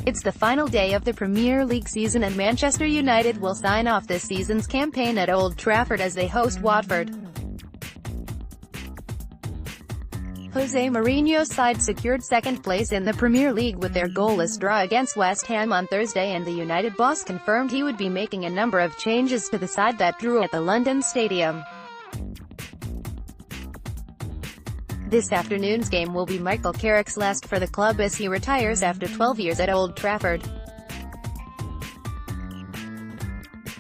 It's the final day of the Premier League season and Manchester United will sign off this season's campaign at Old Trafford as they host Watford. Jose Mourinho's side secured second place in the Premier League with their goalless draw against West Ham on Thursday, and the United boss confirmed he would be making a number of changes to the side that drew at the London stadium. This afternoon's game will be Michael Carrick's last for the club as he retires after 12 years at Old Trafford.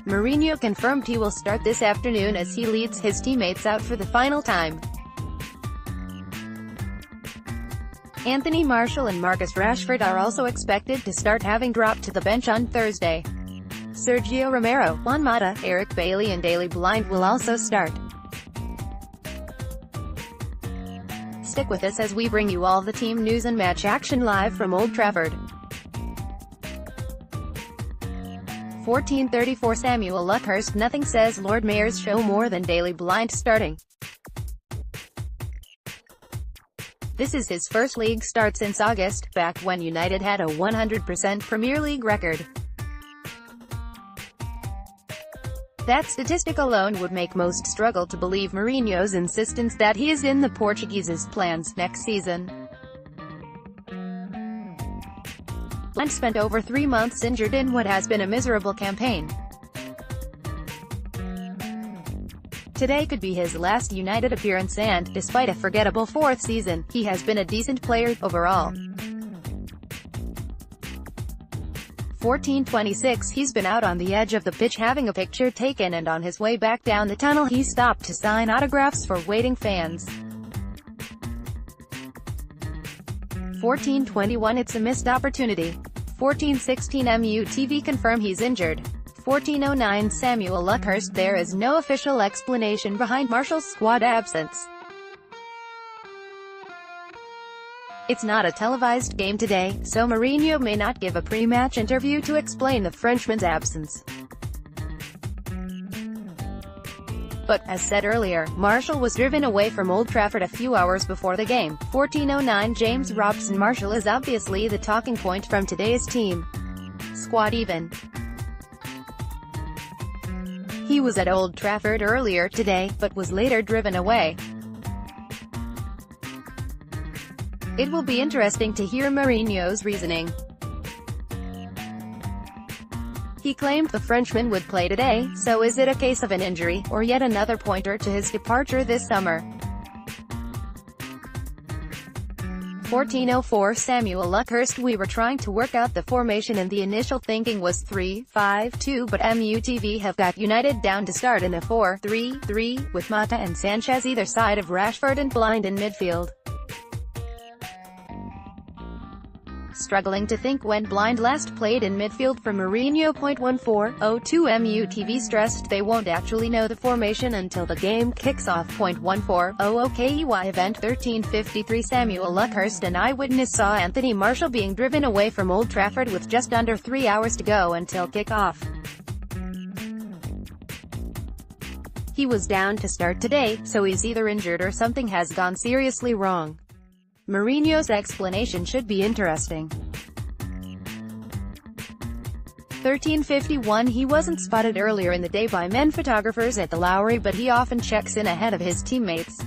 Mourinho confirmed he will start this afternoon as he leads his teammates out for the final time. Anthony Martial and Marcus Rashford are also expected to start, having dropped to the bench on Thursday. Sergio Romero, Juan Mata, Eric Bailly and Daley Blind will also start. Stick with us as we bring you all the team news and match action live from Old Trafford. 14:34 Samuel Luckhurst. Nothing says Lord Mayor's show more than Daley Blind starting. This is his first league start since August, back when United had a 100% Premier League record. That statistic alone would make most struggle to believe Mourinho's insistence that he is in the Portuguese's plans next season. Blind spent over 3 months injured in what has been a miserable campaign. Today could be his last United appearance and, despite a forgettable fourth season, he has been a decent player overall. 14:26 He's been out on the edge of the pitch having a picture taken, and on his way back down the tunnel he stopped to sign autographs for waiting fans. 14:21 It's a missed opportunity. 14:16 MUTV confirm he's injured. 14:09 Samuel Luckhurst. There is no official explanation behind Martial's squad absence. It's not a televised game today, so Mourinho may not give a pre-match interview to explain the Frenchman's absence. But, as said earlier, Martial was driven away from Old Trafford a few hours before the game. 14:09 James Robson. Martial is obviously the talking point from today's team. Squad even. He was at Old Trafford earlier today, but was later driven away. It will be interesting to hear Mourinho's reasoning. He claimed the Frenchman would play today, so is it a case of an injury, or yet another pointer to his departure this summer? 14:04 Samuel Luckhurst. We were trying to work out the formation and the initial thinking was 3-5-2, but MUTV have got United down to start in a 4-3-3, with Mata and Sanchez either side of Rashford and Blind in midfield. Struggling to think when Blind last played in midfield for Mourinho. 14:02 MUTV stressed they won't actually know the formation until the game kicks off. 14:00 KEY event. 13:53 Samuel Luckhurst. An eyewitness saw Anthony Martial being driven away from Old Trafford with just under 3 hours to go until kick-off. He was down to start today, so he's either injured or something has gone seriously wrong. Mourinho's explanation should be interesting. 13:51 He wasn't spotted earlier in the day by men photographers at the Lowry, but he often checks in ahead of his teammates.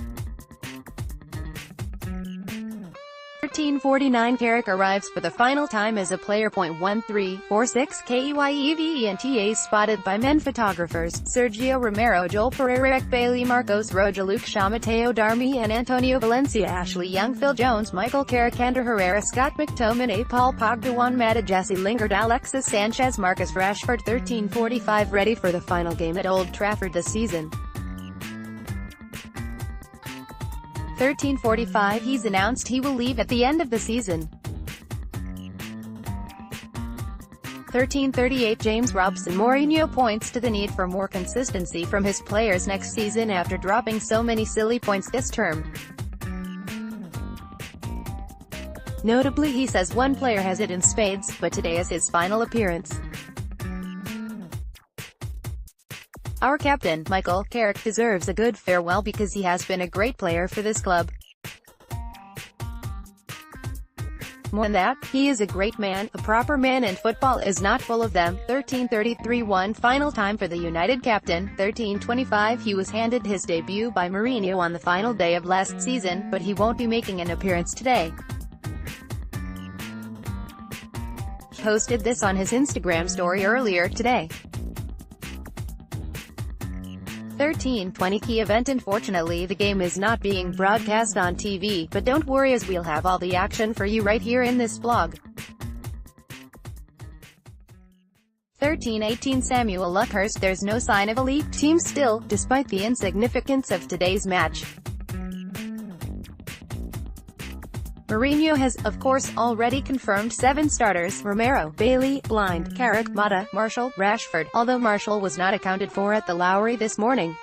13:49 Carrick arrives for the final time as a player. 13:46 KEYEVENTA spotted by men photographers. Sergio Romero, Joel Pereira, Eric Bailly, Marcos Roja, Luke Shaw, Mateo Darmi and Antonio Valencia, Ashley Young, Phil Jones, Michael Carrick, Ander Herrera, Scott McTominay, Paul Pogba, Juan Mata, Jesse Lingard, Alexis Sanchez, Marcus Rashford. 13:45 Ready for the final game at Old Trafford this season. 13:45 He's announced he will leave at the end of the season. 13:38 James Robson. Mourinho points to the need for more consistency from his players next season after dropping so many silly points this term. Notably, he says one player has it in spades, but today is his final appearance. Our captain, Michael Carrick, deserves a good farewell because he has been a great player for this club. More than that, he is a great man, a proper man, and football is not full of them. 13:33-1 final time for the United captain. 13:25 He was handed his debut by Mourinho on the final day of last season, but he won't be making an appearance today. He posted this on his Instagram story earlier today. 13:20 Key event. Unfortunately, the game is not being broadcast on TV, but don't worry, as we'll have all the action for you right here in this vlog. 13:18 Samuel Luckhurst. There's no sign of a league team still, despite the insignificance of today's match. Mourinho has, of course, already confirmed 7 starters: Romero, Bailey, Blind, Carrick, Mata, Marshall, Rashford, although Marshall was not accounted for at the Lowry this morning.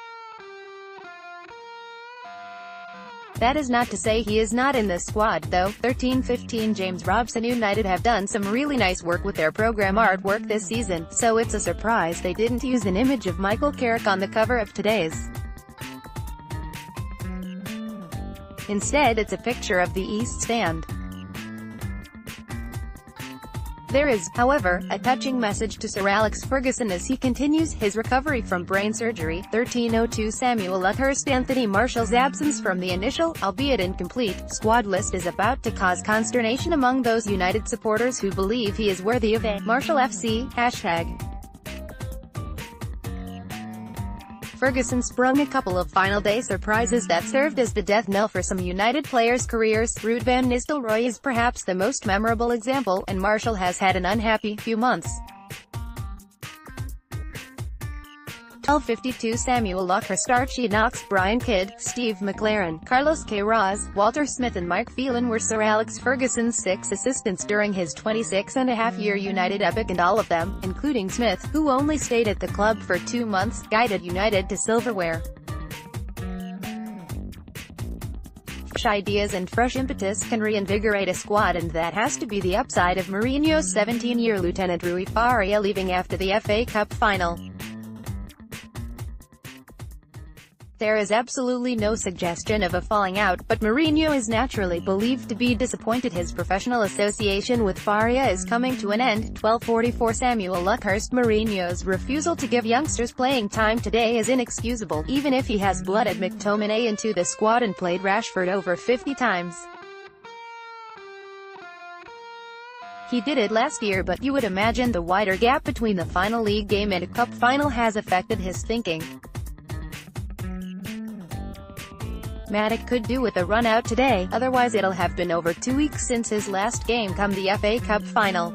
That is not to say he is not in the squad, though. 13:15 James Robson. United have done some really nice work with their program artwork this season, so it's a surprise they didn't use an image of Michael Carrick on the cover of today's. Instead, it's a picture of the East Stand. There is, however, a touching message to Sir Alex Ferguson as he continues his recovery from brain surgery. 13:02 Samuel Luckhurst. Anthony Martial's absence from the initial, albeit incomplete, squad list is about to cause consternation among those United supporters who believe he is worthy of a Martial FC #. Ferguson sprung a couple of final-day surprises that served as the death knell for some United players' careers. Ruud van Nistelrooy is perhaps the most memorable example, and Martial has had an unhappy few months. 12:52 Samuel Luckhurst. Archie Knox, Brian Kidd, Steve McLaren, Carlos Queiroz, Walter Smith and Mike Phelan were Sir Alex Ferguson's 6 assistants during his 26-and-a-half-year United epic, and all of them, including Smith, who only stayed at the club for 2 months, guided United to silverware. Fresh ideas and fresh impetus can reinvigorate a squad, and that has to be the upside of Mourinho's 17-year Lieutenant Rui Faria leaving after the FA Cup final. There is absolutely no suggestion of a falling out, but Mourinho is naturally believed to be disappointed his professional association with Faria is coming to an end. 12:44 Samuel Luckhurst. Mourinho's refusal to give youngsters playing time today is inexcusable, even if he has blooded McTominay into the squad and played Rashford over 50 times. He did it last year, but you would imagine the wider gap between the final league game and a cup final has affected his thinking. Matic could do with a run out today, otherwise it'll have been over 2 weeks since his last game come the FA Cup final.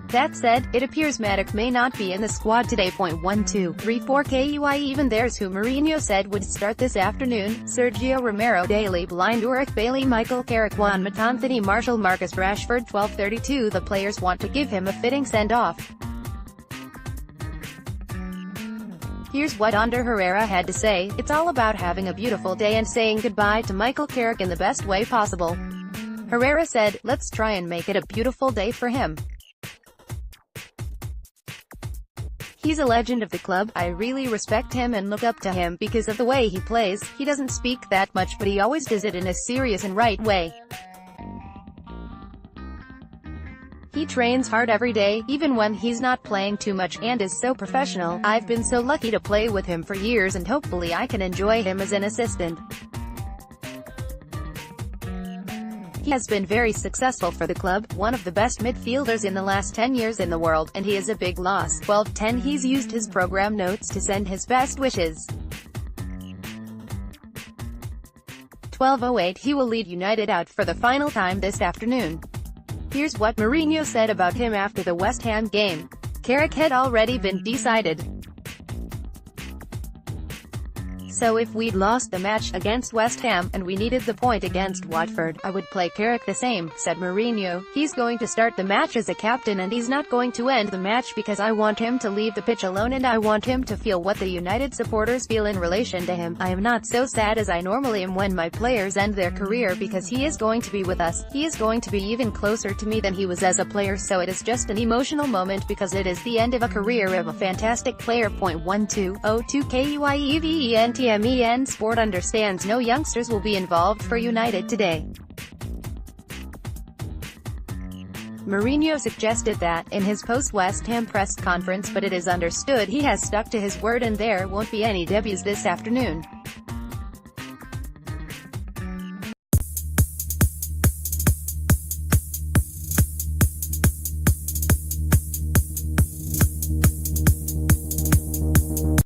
That said, it appears Matic may not be in the squad today. 12:34 KUI. Even there's who Mourinho said would start this afternoon: Sergio Romero, Daley Blind, Ulrich Bailey, Michael Carrick, Juan Mata, Anthony Martial, Marcus Rashford. 12:32 The players want to give him a fitting send-off. Here's what Ander Herrera had to say: "It's all about having a beautiful day and saying goodbye to Michael Carrick in the best way possible." Herrera said, "Let's try and make it a beautiful day for him. He's a legend of the club. I really respect him and look up to him because of the way he plays. He doesn't speak that much, but he always does it in a serious and right way. He trains hard every day, even when he's not playing too much, and is so professional. I've been so lucky to play with him for years, and hopefully I can enjoy him as an assistant. He has been very successful for the club, one of the best midfielders in the last 10 years in the world, and he is a big loss." 12:10 He's used his program notes to send his best wishes. 12:08 He will lead United out for the final time this afternoon. Here's what Mourinho said about him after the West Ham game: "Carrick had already been decided. So if we'd lost the match against West Ham, and we needed the point against Watford, I would play Carrick the same," said Mourinho. "He's going to start the match as a captain, and he's not going to end the match because I want him to leave the pitch alone, and I want him to feel what the United supporters feel in relation to him. I am not so sad as I normally am when my players end their career, because he is going to be with us. He is going to be even closer to me than he was as a player, so it is just an emotional moment because it is the end of a career of a fantastic player." 12:02 KUIEVENT TMEN Sport understands no youngsters will be involved for United today. Mourinho suggested that, in his post-West Ham press conference, but it is understood he has stuck to his word and there won't be any debuts this afternoon.